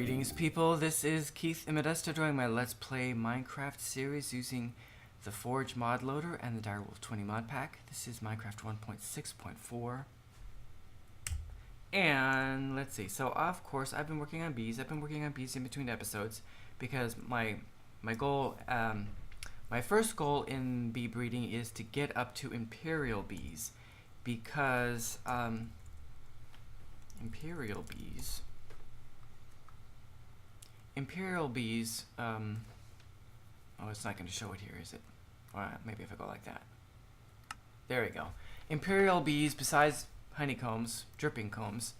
Greetings people, this is Keith Imodesta doing my Let's Play Minecraft series using the Forge mod loader and the Direwolf 20 mod pack. This is Minecraft 1.6.4. And let's see, so of course I've been working on bees. I've been working on bees in between episodes because my goal, my first goal in bee breeding is to get up to imperial bees because imperial bees, oh, it's not going to show it here, is it? Or maybe if I go like that. There we go. Imperial bees, besides honeycombs, dripping combs,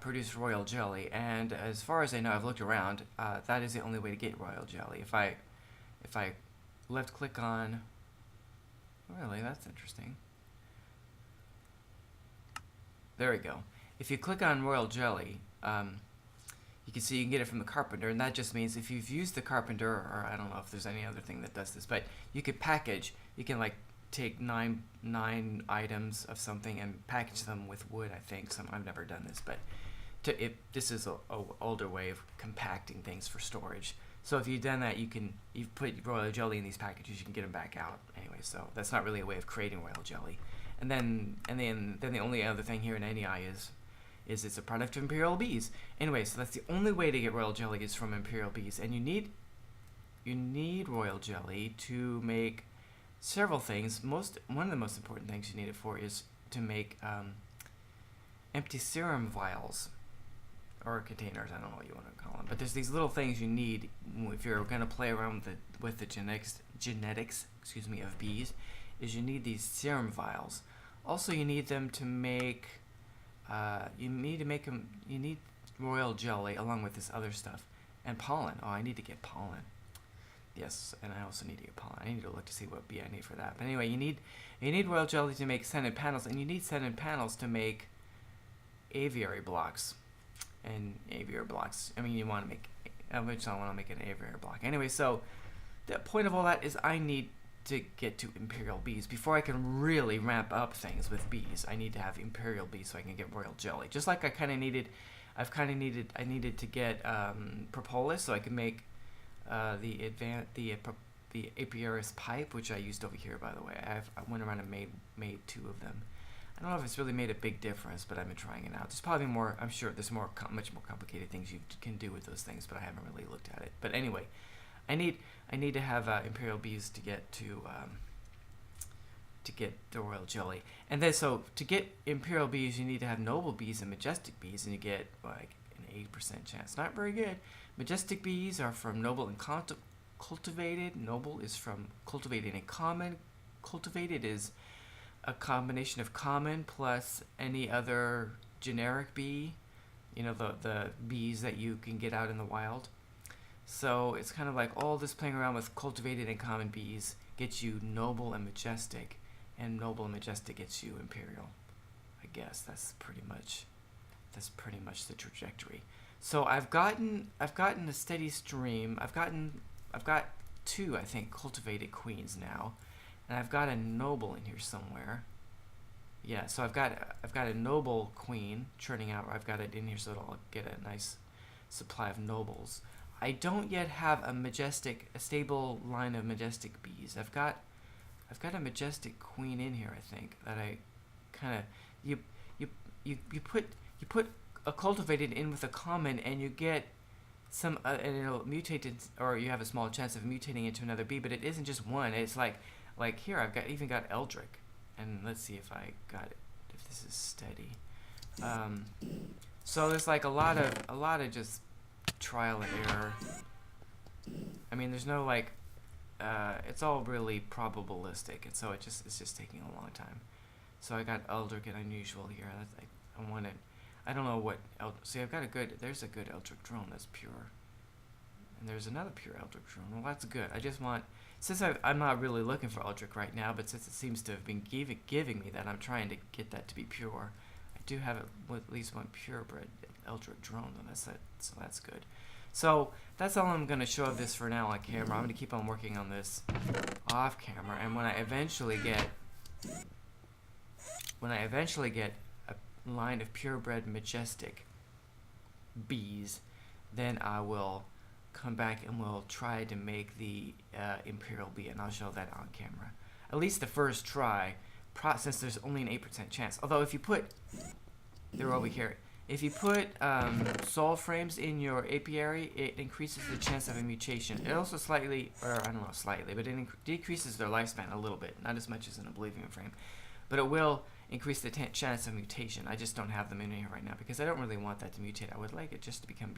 produce royal jelly, and as far as I know, I've looked around, that is the only way to get royal jelly. If I left click on, really, that's interesting. There we go. If you click on royal jelly, you can see you can get it from the carpenter, and that just means if you've used the carpenter, or I don't know if there's any other thing that does this, but you could package, you can like take nine items of something and package them with wood, I think. I've never done this, but this is a older way of compacting things for storage. So if you've done that, you've put royal jelly in these packages, you can get them back out anyway. So that's not really a way of creating royal jelly. And then the only other thing here in NEI is it's a product of imperial bees. Anyway, so that's the only way to get royal jelly is from imperial bees, and you need royal jelly to make several things. One of the most important things you need it for is to make empty serum vials or containers. I don't know what you want to call them, but there's these little things you need if you're going to play around with the genetics, excuse me, of bees. Is you need these serum vials. Also, you need them to make. You need royal jelly along with this other stuff and pollen. Oh, I need to get pollen. Yes, and I also need to get pollen. I need to look to see what bee I need for that. But anyway, you need royal jelly to make scented panels, and you need scented panels to make aviary blocks. And aviary blocks. I mean, you want to make. Eventually, I want to make an aviary block. Anyway, so the point of all that is I need to get to imperial bees before I can really ramp up things with bees. I need to have imperial bees so I can get royal jelly. Just like I needed to get propolis so I could make the apiarist pipe, which I used over here, by the way. I went around and made 2 of them. I don't know if it's really made a big difference, but I've been trying it out. There's probably more. I'm sure there's much more complicated things you can do with those things, but I haven't really looked at it. But anyway, I need to have imperial bees to get the royal jelly, and then so to get imperial bees you need to have noble bees and majestic bees, and you get like an 8% chance. Not very good. Majestic bees are from noble and cultivated. Noble is from cultivated and common. Cultivated is a combination of common plus any other generic bee. You know, the bees that you can get out in the wild. So it's kind of like all this playing around with cultivated and common bees gets you noble and majestic, and noble and majestic gets you imperial. I guess that's pretty much the trajectory. So I've gotten a steady stream. I've got 2, I think, cultivated queens now, and I've got a noble in here somewhere. Yeah, so I've got a noble queen churning out. I've got it in here so that I'll get a nice supply of nobles. I don't yet have a stable line of majestic bees. I've got a majestic queen in here, I think, that I kind of you put a cultivated in with a common, and you get some and it'll mutate or you have a small chance of mutating into another bee, but it isn't just one. It's like here I've even got Eldrick, and let's see if this is steady. So there's like a lot of just trial and error. I mean, there's no like it's all really probabilistic, and so it's just taking a long time. So I got Eldrick and Unusual here. That's like I don't know what see, there's a good Eldrick drone that's pure, and there's another pure Eldrick drone. Well, that's good. I just want, since I'm not really looking for Eldrick right now, but since it seems to have been giving me that, I'm trying to get that to be pure. I do have at least one purebred Eldrick drone, and that's it. So that's good. So that's all I'm going to show of this for now on camera. I'm going to keep on working on this off camera, and when I eventually get a line of purebred majestic bees, then I will come back and we'll try to make the Imperial bee, and I'll show that on camera. At least the first try, since there's only an 8% chance. Although if you put, they're over here, if you put sol frames in your apiary, it increases the chance of a mutation. It also slightly, or I don't know, slightly, but it decreases their lifespan a little bit, not as much as an Oblivion frame. But it will increase the chance of mutation. I just don't have them in here right now because I don't really want that to mutate. I would like it just to become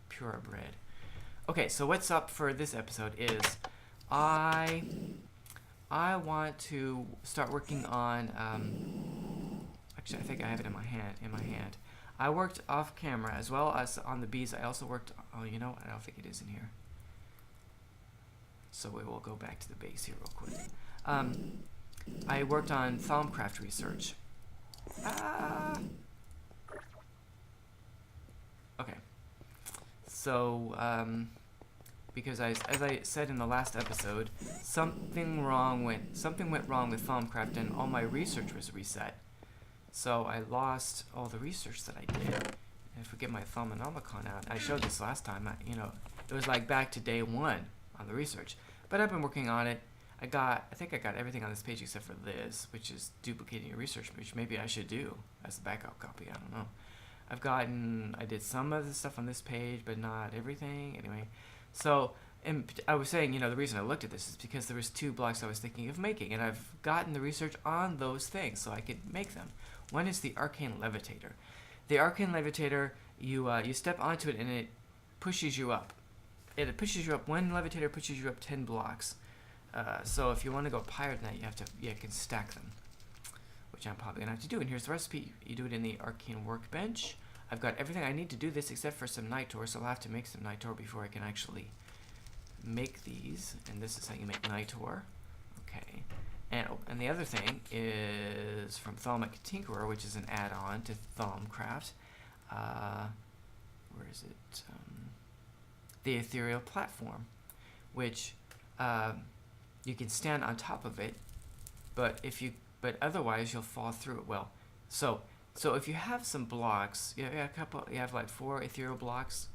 purebred. Okay, so what's up for this episode is I want to start working on. Actually, I think I have it in my hand. I worked off camera as well as on the bees. I also worked. Oh, you know, I don't think it is in here. So we will go back to the base here real quick. I worked on Thaumcraft research. Okay. So, because as I said in the last episode, something went wrong with Thaumcraft and all my research was reset. So I lost all the research that I did. And if we get my Thaumonomicon out, I showed this last time. It was like back to day 1 on the research. But I've been working on it. I think I got everything on this page except for this, which is duplicating a research page. Maybe I should do as a backup copy. I don't know. I did some of the stuff on this page, but not everything. Anyway, so I was saying, the reason I looked at this is because there was 2 blocks I was thinking of making, and I've gotten the research on those things, so I could make them. One is the Arcane Levitator. The Arcane Levitator, you step onto it and it pushes you up. It pushes you up. One levitator pushes you up 10 blocks. So if you want to go higher than that, you can stack them, which I'm probably gonna have to do. And here's the recipe. You do it in the Arcane Workbench. I've got everything I need to do this except for some Nitor, so I'll have to make some Nitor before I can actually make these. And this is how you make Nitor. Okay. And the other thing is from Thaumic Tinkerer, which is an add-on to Thaumcraft. Where is it? The Ethereal Platform, which you can stand on top of it, but otherwise you'll fall through it. Well, so if you have some blocks, you have like 4 ethereal blocks,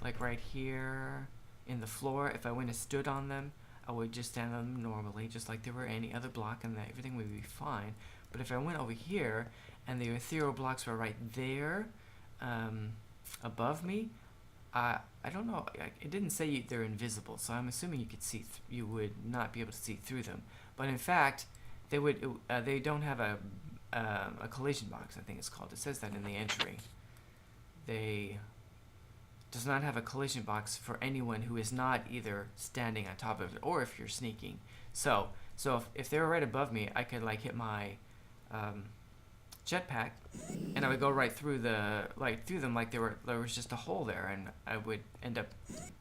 like right here in the floor. If I went and stood on them, I would just stand on them normally, just like there were any other block, and everything would be fine. But if I went over here and the ethereal blocks were right there, above me, I don't know. It didn't say they're invisible, so I'm assuming you could see. You would not be able to see through them. But in fact, they would. They don't have a collision box, I think it's called. It says that in the entry. They does not have a collision box for anyone who is not either standing on top of it or if you're sneaking. So if they were right above me, I could hit my jetpack, and I would go right through them like there was just a hole there, and I would end up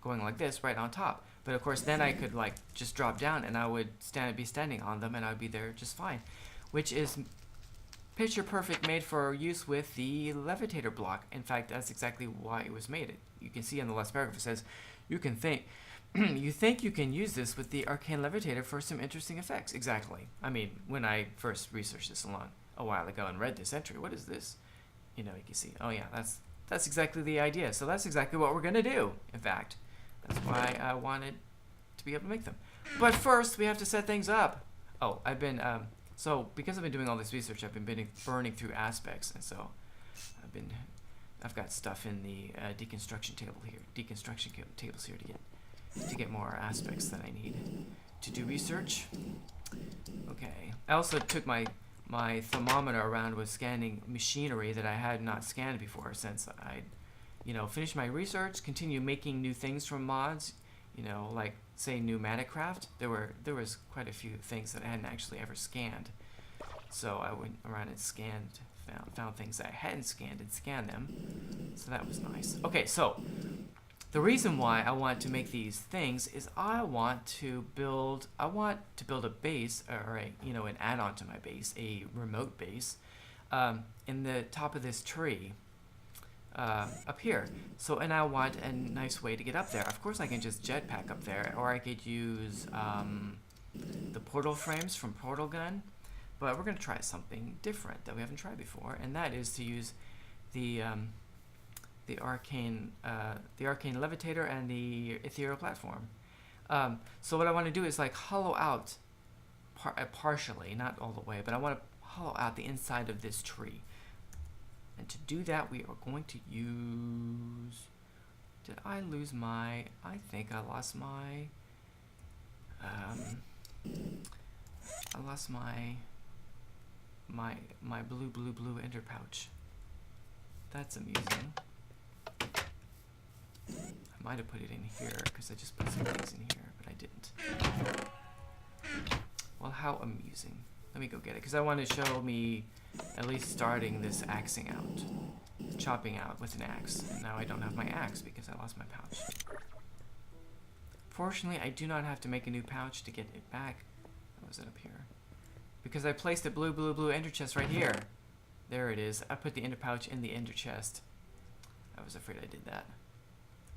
going like this right on top. But of course, then I could just drop down, and I would be standing on them, and I would be there just fine, which is picture perfect, made for use with the levitator block. In fact, that's exactly why it was made. You can see in the last paragraph it says, you think you can use this with the Arcane Levitator for some interesting effects. Exactly. I mean, when I first researched this a while ago and read this entry, what is this? You can see, oh yeah, that's exactly the idea. So that's exactly what we're gonna do. In fact, that's why I wanted to be able to make them. But first, we have to set things up. Oh, because I've been doing all this research, I've been burning through aspects, and so I've got stuff in the deconstruction tables here to get more aspects that I need to do research. Okay. I also took my thermometer around with scanning machinery that I had not scanned before, since I'd finished my research, continue making new things from mods, like say new Manicraft. There was quite a few things that I hadn't actually ever scanned, so I went around and found things that I hadn't scanned and scanned them. So that was nice. Okay, so the reason why I want to make these things is I want to build a base, or an add-on to my base, a remote base, in the top of this tree. Up here. And I want a nice way to get up there. Of course I can just jetpack up there, or I could use the portal frames from Portal Gun, but we're going to try something different that we haven't tried before, and that is to use the the arcane levitator and the ethereal platform. So what I want to do is like hollow out partially, not all the way, but I want to hollow out the inside of this tree. And to do that, we are going to use... Did I lose my... I think I lost my... I lost my blue ender pouch. That's amusing. I might have put it in here because I just put some things in here, but I didn't. Well, how amusing. Let me go get it because I want to show me at least starting this axing out, chopping out with an axe. And now I don't have my axe because I lost my pouch. Fortunately, I do not have to make a new pouch to get it back. How was it up here? Because I placed the blue ender chest right here. There it is. I put the ender pouch in the ender chest. I was afraid I did that.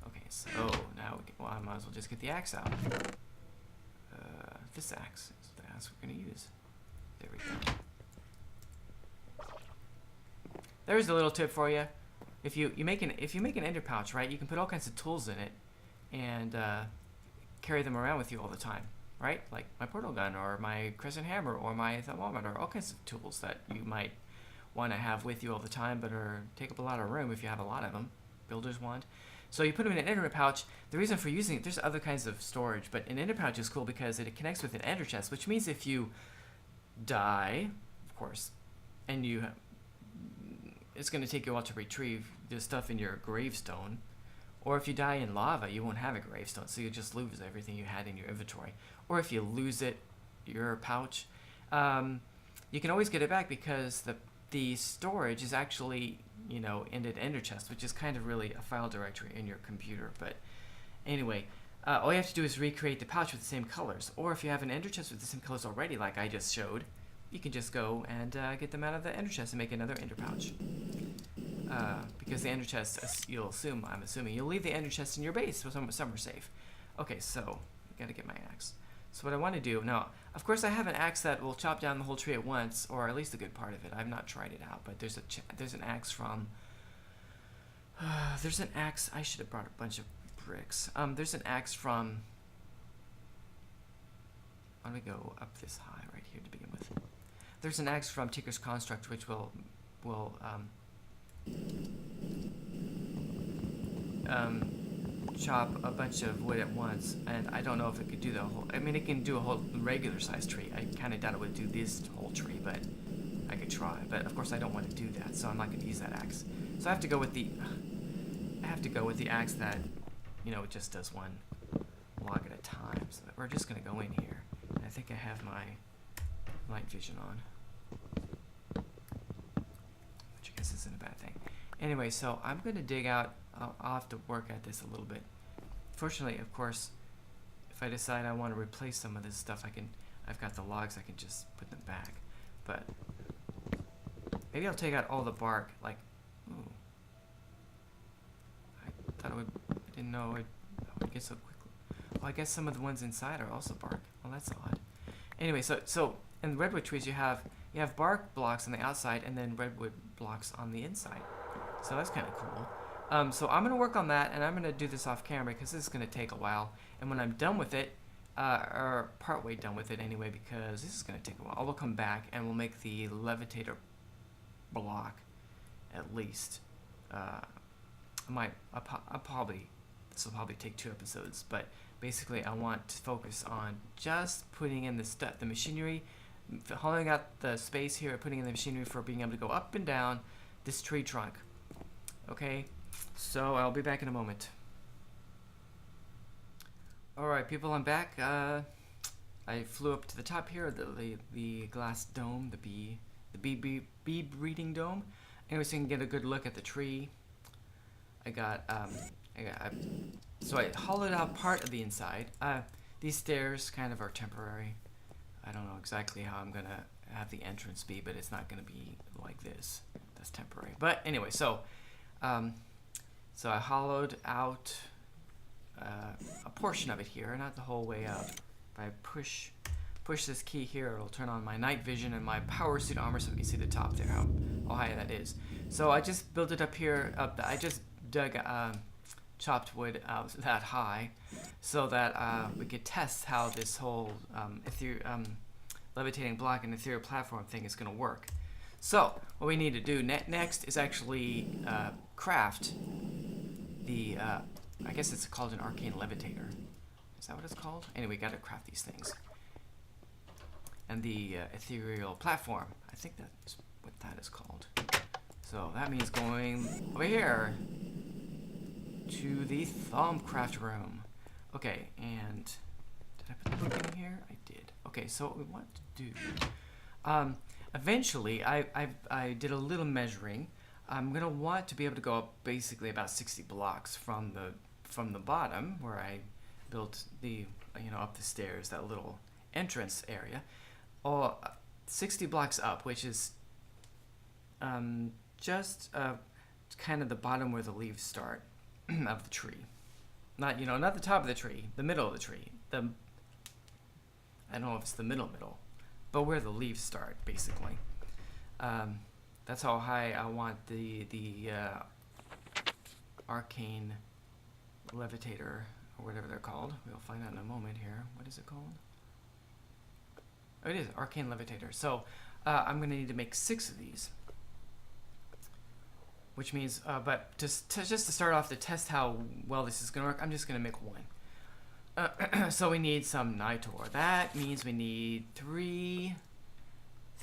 Okay, so now I might as well just get the axe out. This axe is the axe we're gonna use. There we go. There's a little tip for you. If you make an ender pouch, right, you can put all kinds of tools in it and carry them around with you all the time, right? Like my portal gun or my crescent hammer or my thermometer, all kinds of tools that you might want to have with you all the time, but take up a lot of room if you have a lot of them. Builders want. So you put them in an ender pouch. The reason for using it, there's other kinds of storage, but an ender pouch is cool because it connects with an ender chest, which means if you die, of course, and it's going to take you a while to retrieve the stuff in your gravestone, or if you die in lava, you won't have a gravestone, so you just lose everything you had in your inventory. Or if you lose it, your pouch, you can always get it back because the storage is actually, you know, in an ender chest, which is kind of really a file directory in your computer. But anyway, all you have to do is recreate the pouch with the same colors. Or if you have an ender chest with the same colors already, like I just showed, you can just go and get them out of the ender chest and make another ender pouch. Because the ender chest, I'm assuming, you'll leave the ender chest in your base, so somewhere safe. Okay, so I gotta get my axe. So what I want to do now, of course, I have an axe that will chop down the whole tree at once, or at least a good part of it. I've not tried it out, but there's an axe from. There's an axe. I should have brought a bunch of bricks. There's an axe from. Why don't we go up this high right here to begin with? There's an axe from Tinker's Construct, which will chop a bunch of wood at once, and I don't know if it could do the whole. I mean, it can do a whole regular sized tree. I kind of doubt it would do this whole tree, but I could try. But of course, I don't want to do that, so I'm not going to use that axe. So I have to go with the. I have to go with the axe that, you know, it just does one log at a time. So we're just going to go in here. And I think I have my night vision on, which I guess isn't a bad thing. Anyway, so I'm going to dig out. I'll have to work at this a little bit. Fortunately, of course, if I decide I want to replace some of this stuff, I've got the logs, I can just put them back. But maybe I'll take out all the bark, like, ooh. I didn't know it would get so quickly. Well, I guess some of the ones inside are also bark. Well, that's odd. Anyway, so in redwood trees you have bark blocks on the outside and then redwood blocks on the inside. So that's kind of cool. So I'm going to work on that, and I'm going to do this off camera because this is going to take a while. And when I'm done with it, or partway done with it anyway, because this is going to take a while, I will come back and we'll make the levitator block at least. This will probably take 2 episodes, but basically I want to focus on just putting in the machinery, hollowing out the space here, putting in the machinery for being able to go up and down this tree trunk. Okay, so I'll be back in a moment. Alright people, I'm back. I flew up to the top here, the glass dome, the bee breeding dome. Anyway, so you can get a good look at the tree. So I hollowed out part of the inside. These stairs kind of are temporary. I don't know exactly how I'm gonna have the entrance be, but it's not gonna be like this. That's temporary. But anyway, so I hollowed out a portion of it here, not the whole way up. If I push this key here, it'll turn on my night vision and my power suit armor so we can see the top there, how high that is. So I just built it up here. I just dug chopped wood out that high, so that we could test how this whole levitating block and ethereal platform thing is going to work. So what we need to do next is actually craft the, I guess it's called an arcane levitator. Is that what it's called? Anyway, we got to craft these things. And the ethereal platform, I think that's what that is called. So that means going over here to the Thumbcraft room. Okay, and did I put the book in here? I did. Okay, so what we want to do, eventually I did a little measuring. I'm gonna want to be able to go up basically about 60 blocks from the bottom where I built the, up the stairs, that little entrance area, or 60 blocks up, which is just kind of the bottom where the leaves start of the tree. Not the top of the tree, the middle of the tree. I don't know if it's the middle, but where the leaves start, basically. That's how high I want the arcane levitator, or whatever they're called. We'll find out in a moment here. What is it called? Oh, it is arcane levitator. So I'm going to need to make 6 of these. Which means, but just to start off to test how well this is going to work, I'm just going to make 1. So we need some nitor. That means we need 3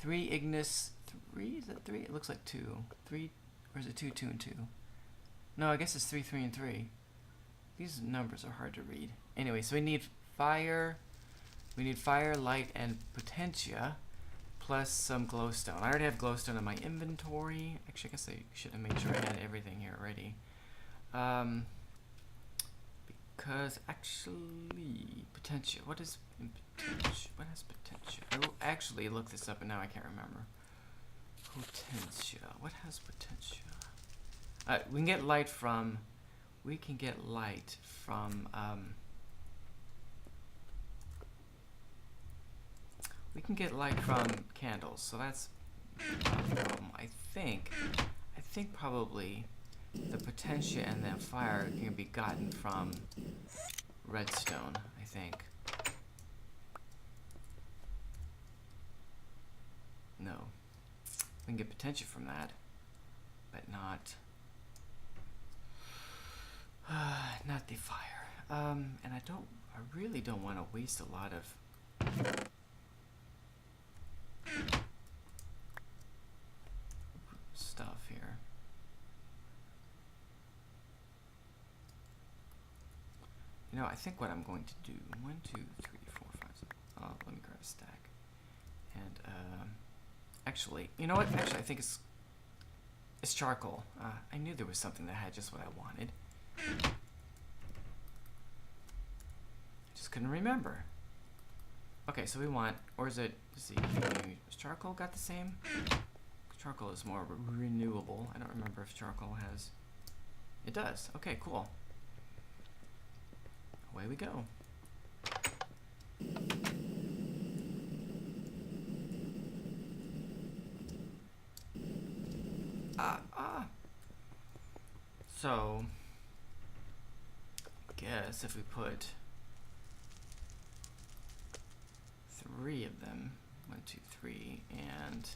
Ignis. 3? Is that 3? It looks like 2. 3, or is it 2, 2, and 2? No, I guess it's 3, 3, and 3. These numbers are hard to read. Anyway, so we need fire. We need fire, light, and potentia, plus some glowstone. I already have glowstone in my inventory. Actually, I guess I should have made sure I had everything here already. Because actually, potentia. What is potentia? What has potentia? I will actually look this up, and now I can't remember. Potentia. What has potentia? We can get light from. We can get light from. We can get light from candles, so that's not a problem. I think probably the potentia and the fire can be gotten from redstone, I think. No. We can get potentia from that, but not the fire. And I really don't want to waste a lot of stuff here. I think what I'm going to do, 1, 2, 3, 4, 5, 6. Let me grab a stack. And actually, you know what? Actually, I think it's charcoal. I knew there was something that had just what I wanted. Just couldn't remember. Okay, so we want, or is it, let's see, is charcoal got the same? Charcoal is more renewable. I don't remember if charcoal has, it does. Okay, cool. Away we go. So, I guess if we put 3 of them, 1, 2, 3, and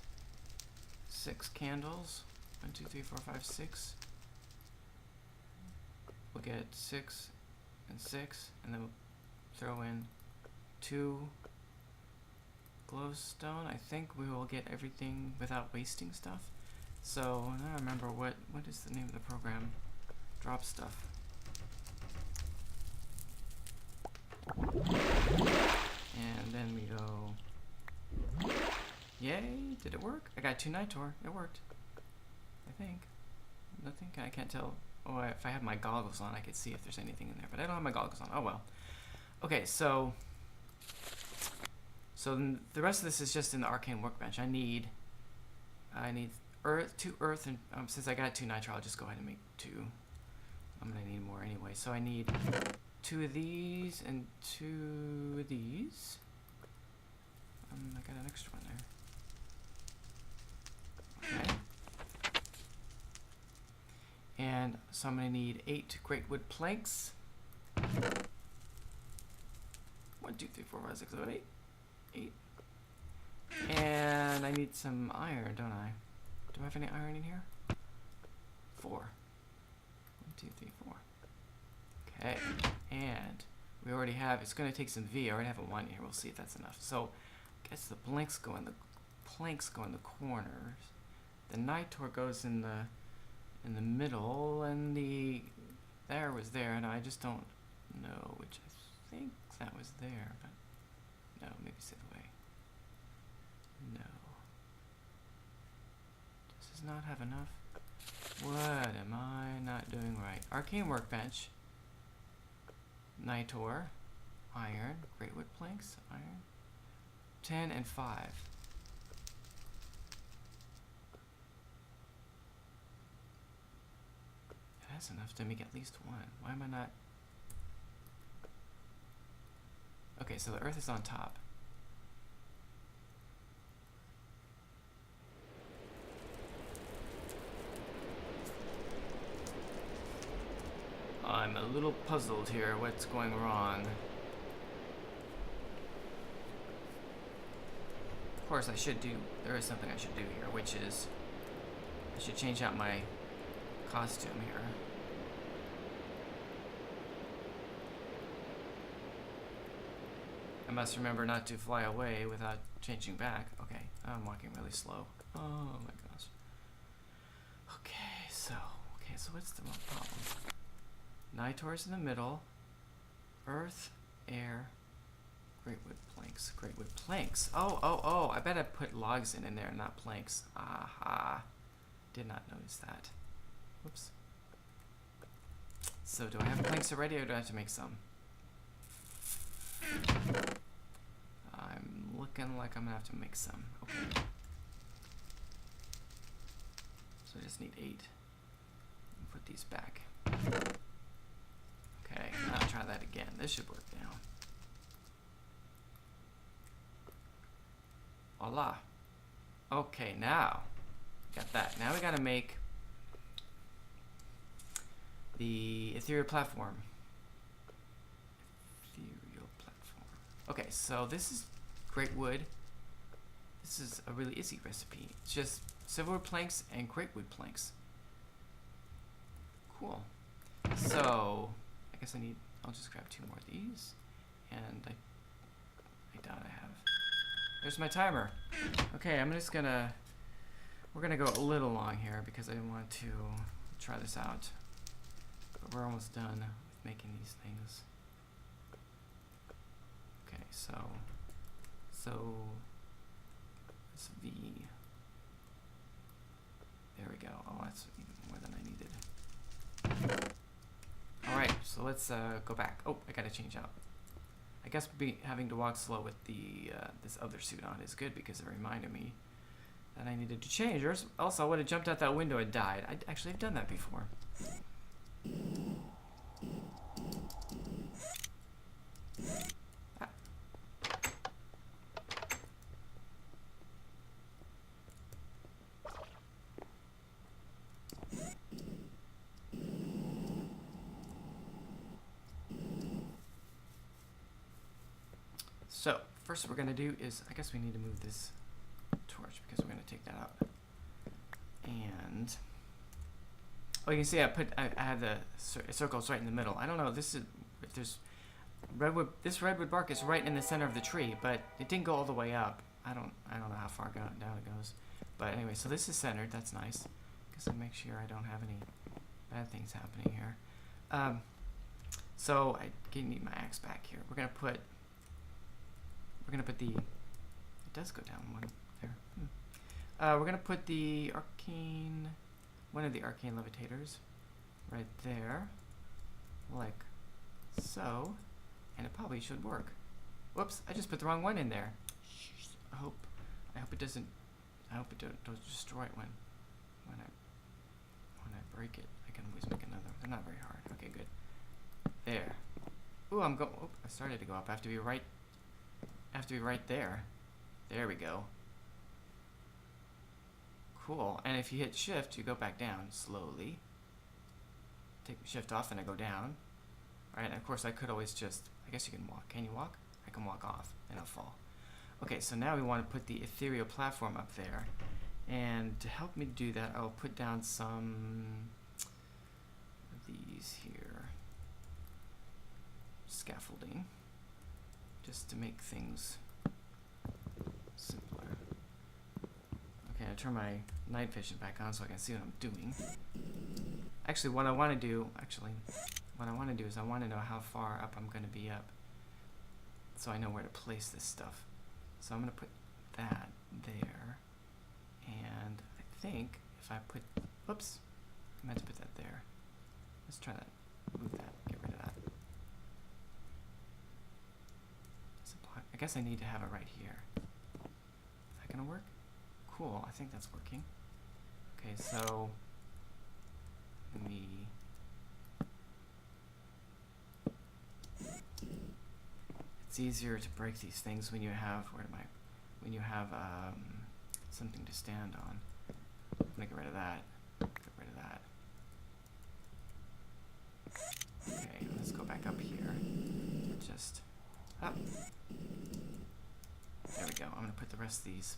6 candles, 1, 2, 3, 4, 5, 6. We'll get 6 and 6, and then we'll throw in 2 glowstone. I think we will get everything without wasting stuff. So now I remember what is the name of the program? Drop stuff. And then we go. Yay! Did it work? I got 2 nitor. It worked. I think. I can't tell. Oh, if I have my goggles on, I could see if there's anything in there. But I don't have my goggles on. Oh well. Okay, so then the rest of this is just in the arcane workbench. I need earth, 2 earth, and since I got 2 nitro, I'll just go ahead and make 2. I'm gonna need more anyway. So I need 2 of these and 2 of these. I got an extra one there. Okay. And So I'm going to need 8 great wood planks. 1, 2, 3, 4, 5, 6, 7, 8. 8. And I need some iron, don't I? Do I have any iron in here? 4. 1, 2, 3, 4. Okay. And we already have, it's going to take some V. I already have a 1 here. We'll see if that's enough. So I guess the planks go in the corners. The nitor goes in the middle, and the there was there, and I just don't know which. I think that was there, but no, maybe it's the other way. No. Does this not have enough? What am I not doing right? Arcane workbench. Nitor. Iron. Great wood planks. Iron. 10 and 5. That's enough to make at least 1. Why am I not? Okay, so the earth is on top. I'm a little puzzled here. What's going wrong? Of course, there is something I should do here, which is I should change out my costume here. I must remember not to fly away without changing back. Okay, I'm walking really slow. Oh my gosh. Okay, so what's the problem? Nitor's in the middle. Earth, air, great wood planks. Great wood planks. Oh, I bet I put logs in there, not planks. Aha. Did not notice that. Whoops. So do I have planks already, or do I have to make some? I'm looking like I'm gonna have to make some. Okay. So I just need 8. Put these back. Okay, now try that again. This should work now. Voila. Okay, now got that. Now we gotta make the ethereal platform. Okay, so this is great wood. This is a really easy recipe. It's just silverwood planks and great wood planks. Cool. So I guess I'll just grab 2 more of these, and I doubt I have. There's my timer. Okay, we're gonna go a little long here because I want to try this out. But we're almost done with making these things. Okay, so it's V. There we go. Oh, that's even more than I needed. All right, so let's go back. Oh, I gotta change out. I guess having to walk slow with the this other suit on is good because it reminded me that I needed to change. Or else I would have jumped out that window and died. I actually have done that before. So, first what we're going to do is, I guess we need to move this torch because we're going to take that out. And, oh, you can see I have the circles right in the middle. I don't know, if there's redwood, this redwood bark is right in the center of the tree, but it didn't go all the way up. I don't know how far down it goes. But anyway, so this is centered, that's nice. Guess I'll make sure I don't have any bad things happening here. So I need my axe back here. We're gonna put the, it does go down one there. We're gonna put the one of the arcane levitators right there, like so, and it probably should work. Whoops, I just put the wrong one in there. I hope it doesn't, don't destroy it when I break it. I can always make another. They're not very hard. Okay, good. There. Ooh, I started to go up. I have to be right there. There we go. Cool. And if you hit shift, you go back down slowly. take shift off and I go down. Right, and of course I could always just, I guess you can walk. Can you walk? I can walk off and I'll fall. Okay, so now we want to put the ethereal platform up there. And to help me do that, I'll put down some of these here. Scaffolding. Just to make things simpler. Okay, I turn my night vision back on so I can see what I'm doing. Actually, what I want to do is I want to know how far up I'm going to be up, so I know where to place this stuff. So I'm going to put that there, and I think if I put, whoops, I meant to put that there. Let's try that. Move that. Get rid of that. I guess I need to have it right here. Is that going to work? Cool. I think that's working. Okay, so let me. It's easier to break these things when you have something to stand on. I'm gonna get rid of that. Get rid of that. Okay, let's go back up here. Just up. There we go. I'm gonna put the rest of these.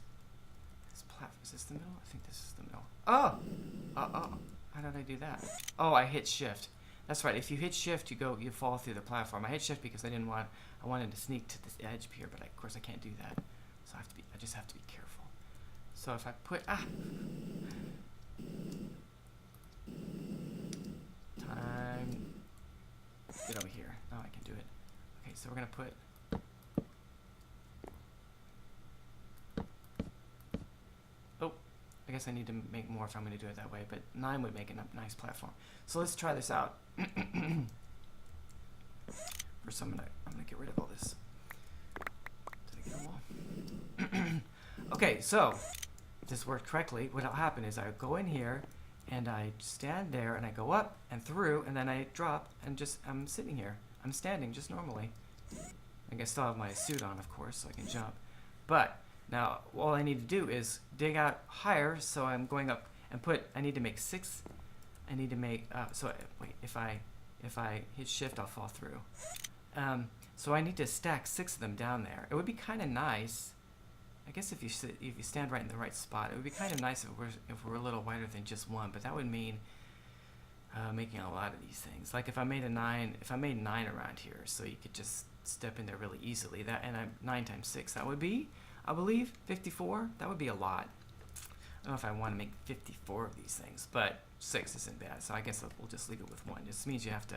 This platform, is this the middle? I think this is the middle. Oh! How did I do that? Oh, I hit shift. That's right. If you hit shift, you fall through the platform. I hit shift because I wanted to sneak to this edge here, but of course I can't do that. So I just have to be careful. So if I put time, get over here. Now I can do it. Okay, so we're gonna put. Oh, I guess I need to make more if I'm gonna do it that way. But 9 would make a nice platform. So let's try this out. First, I'm gonna get rid of all this. Did I get them all? Okay, so if this worked correctly, what'll happen is I go in here and I stand there and I go up and through and then I drop and I'm sitting here. I'm standing just normally. I still have my suit on, of course, so I can jump. But now all I need to do is dig out higher, so I'm going up and I need to make 6. I need to make, wait, if I hit shift, I'll fall through. So I need to stack 6 of them down there. It would be kind of nice, I guess if you stand right in the right spot, it would be kind of nice if we're a little wider than just 1, but that would mean making a lot of these things. Like if I made 9 around here, so you could just step in there really easily. 9 times 6, that would be, I believe, 54. That would be a lot. I don't know if I want to make 54 of these things, but 6 isn't bad, so I guess we'll just leave it with 1. It just means you have to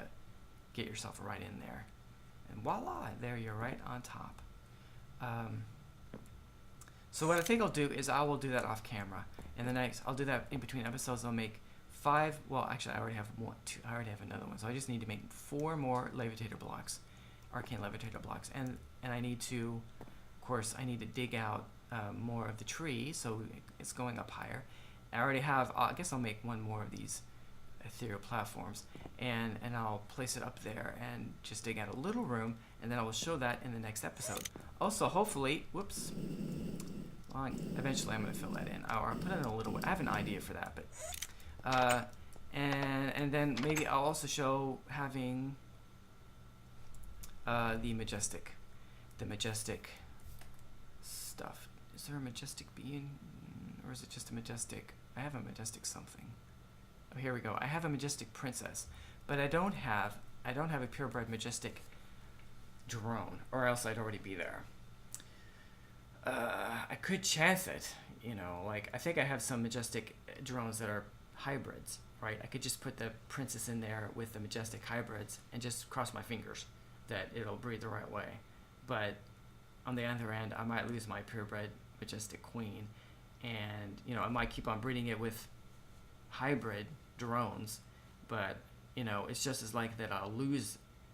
get yourself right in there. And voila, there you're right on top. So what I think I'll do is I will do that off camera. And then I'll do that in between episodes. I'll make 5, well actually I already have 1, 2, I already have another one. So I just need to make 4 more levitator blocks, arcane levitator blocks. And I need to, of course, I need to dig out more of the tree, so it's going up higher. I already have, I guess I'll make 1 more of these ethereal platforms, and I'll place it up there and just dig out a little room, and then I will show that in the next episode. Also, hopefully, whoops, eventually I'm going to fill that in, or I'll put in a little, I have an idea for that, but, and then maybe I'll also show having the majestic stuff. Is there a majestic being, or is it just a majestic? I have a majestic something. Oh, here we go. I have a majestic princess, but I don't have a purebred majestic drone, or else I'd already be there. I could chance it, like I think I have some majestic drones that are hybrids, right? I could just put the princess in there with the majestic hybrids and just cross my fingers that it'll breed the right way. But on the other end, I might lose my purebred majestic queen, and I might keep on breeding it with hybrid drones, but it's just as likely that I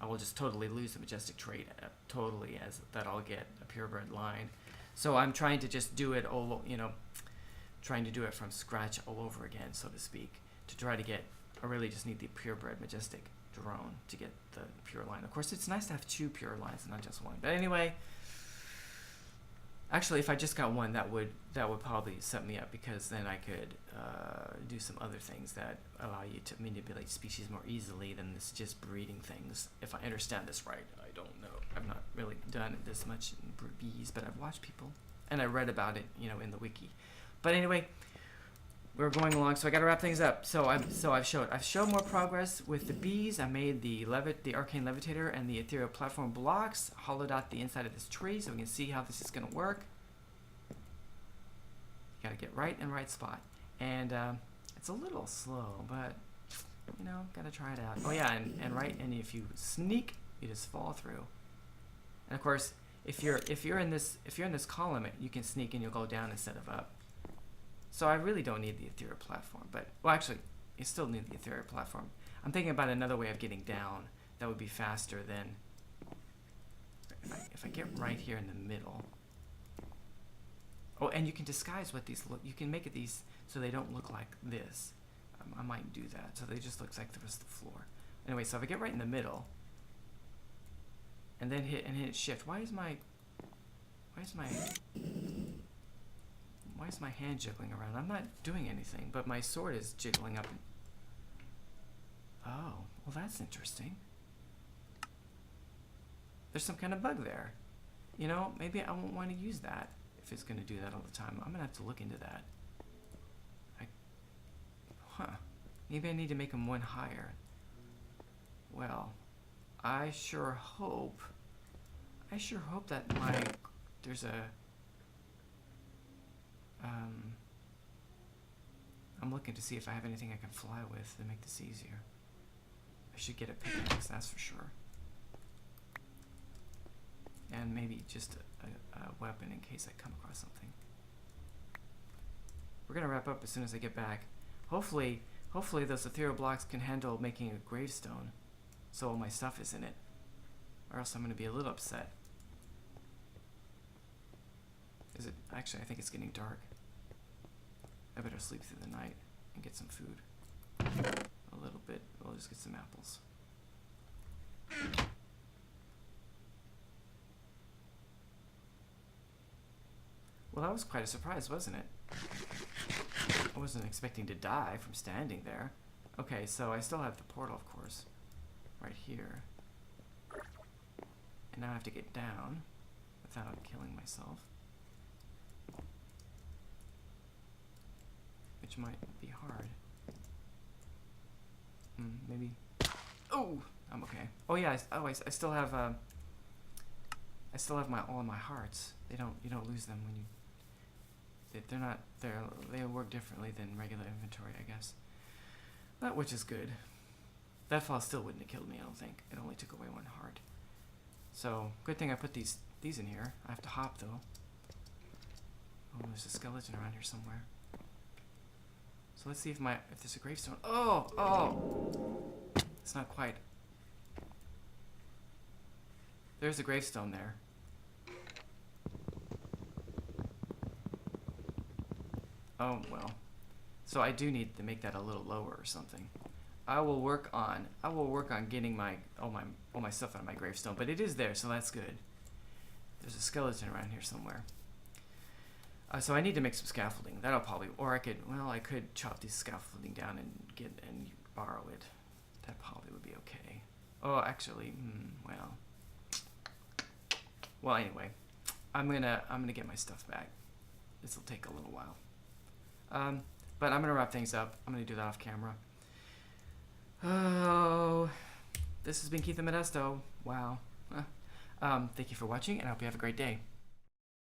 will just totally lose the majestic trait totally as that I'll get a purebred line. So I'm trying to just do it all, trying to do it from scratch all over again, so to speak, to try to get, I really just need the purebred majestic drone to get the pure line. Of course, it's nice to have 2 pure lines and not just 1. But anyway, Actually, if I just got one, that would probably set me up, because then I could do some other things that allow you to manipulate species more easily than this just breeding things. If I understand this right, I don't know. I've not really done this much in bees, but I've watched people and I read about it, in the wiki. But anyway, we're going along, so I got to wrap things up. I've showed more progress with the bees. I made the arcane levitator and the ethereal platform blocks. Hollowed out the inside of this tree so we can see how this is going to work. You got to get right in right spot, and it's a little slow, but got to try it out. Oh yeah, and if you sneak, you just fall through. And of course, if you're in this column, you can sneak and you'll go down instead of up. So I really don't need the ethereal platform, but, well, actually, you still need the ethereal platform. I'm thinking about another way of getting down that would be faster than, if I get right here in the middle. Oh, and you can disguise what these look, you can make it these so they don't look like this. I might do that, so they just look like the rest of the floor. Anyway, so if I get right in the middle, and then hit shift, why is my hand jiggling around? I'm not doing anything, but my sword is jiggling up. Oh, well, that's interesting. There's some kind of bug there. Maybe I won't want to use that if it's going to do that all the time. I'm going to have to look into that. Maybe I need to make them one higher. Well, I sure hope that there's a... I'm looking to see if I have anything I can fly with to make this easier. I should get a pickaxe, that's for sure. And maybe just a weapon in case I come across something. We're gonna wrap up as soon as I get back. Hopefully those ethereal blocks can handle making a gravestone, so all my stuff is in it. Or else I'm gonna be a little upset. Actually, I think it's getting dark. I better sleep through the night and get some food. A little bit. We'll just get some apples. Well, that was quite a surprise, wasn't it? I wasn't expecting to die from standing there. Okay, so I still have the portal, of course, right here. And now I have to get down without killing myself. Which might be hard. Maybe. Oh, I'm okay. Oh yeah. I still have. I still have all my hearts. You don't lose them when you. They're not. They work differently than regular inventory, I guess. But which is good. That fall still wouldn't have killed me, I don't think. It only took away one heart. So good thing I put these in here. I have to hop though. Oh, there's a skeleton around here somewhere. So let's see if there's a gravestone. Oh! It's not quite. There's a gravestone there. Oh, well. So I do need to make that a little lower or something. I will work on getting all my stuff out of my gravestone, but it is there, so that's good. There's a skeleton around here somewhere. So I need to make some scaffolding. That'll probably, or I could chop this scaffolding down and borrow it. That probably would be okay. Oh, actually, well, anyway, I'm gonna get my stuff back. This will take a little while. But I'm gonna wrap things up. I'm gonna do that off camera. Oh, this has been Keith the Modesto. Wow. Thank you for watching, and I hope you have a great day.